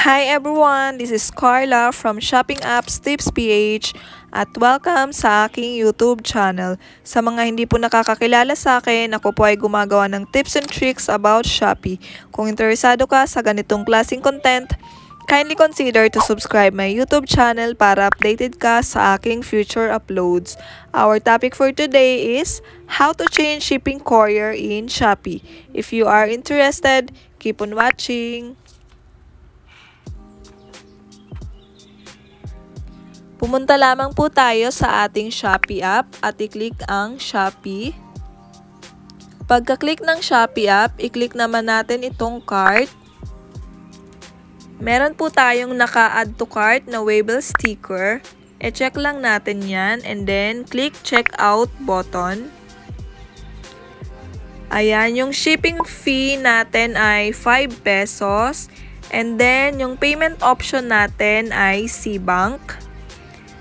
Hi everyone! This is Carla from Shopping Apps Tips PH at welcome sa aking YouTube channel. Sa mga hindi po nakakakilala sa akin, ako po ay gumagawa ng tips and tricks about Shopee. Kung interesado ka sa ganitong klaseng content, kindly consider to subscribe my YouTube channel para updated ka sa aking future uploads. Our topic for today is how to change shipping courier in Shopee. If you are interested, keep on watching. Pumunta lamang po tayo sa ating Shopee app at i-click ang Shopee. Pagka-click ng Shopee app, i-click naman natin itong cart. Meron po tayong naka-add to cart na waybill sticker. E-check lang natin yan and then click checkout button. Ayan, yung shipping fee natin ay 5 pesos. And then, yung payment option natin ay C-Bank.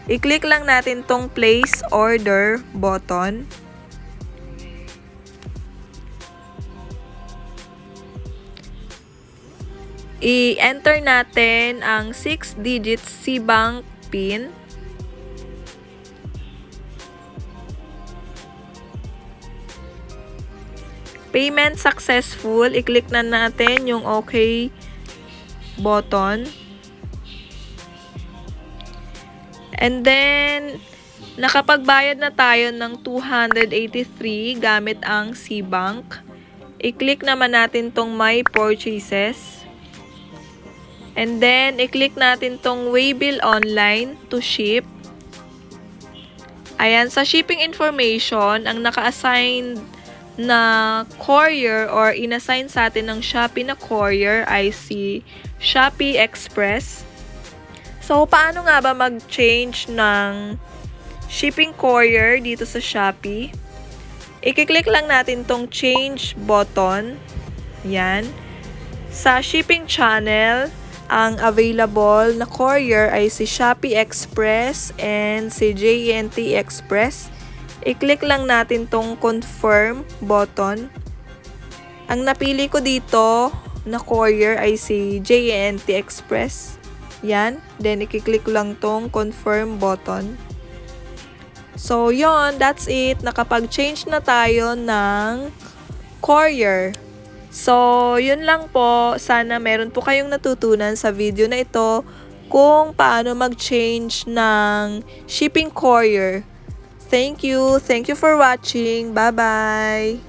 I-click lang natin tong place order button. I-enter natin ang 6-digit C-Bank PIN. Payment successful. I-click na natin yung OK button. And then, nakapagbayad na tayo ng 283 gamit ang C-Bank. I-click naman natin tong My Purchases. And then, i-click natin tong Waybill Online to ship. Ayan, sa shipping information, ang naka-assign na courier or inassign sa atin ng Shopee na courier ay si Shopee Express. So, paano nga ba mag-change ng shipping courier dito sa Shopee? I-click lang natin tong change button. Yan. Sa shipping channel, ang available na courier ay si Shopee Express and si JNT Express. I-click lang natin tong confirm button. Ang napili ko dito na courier ay si JNT Express. Yan. Then, i-click lang tong confirm button. So, yon, that's it. Nakapag-change na tayo ng courier. So, yun lang po. Sana meron po kayong natutunan sa video na ito kung paano mag-change ng shipping courier. Thank you. Thank you for watching. Bye-bye.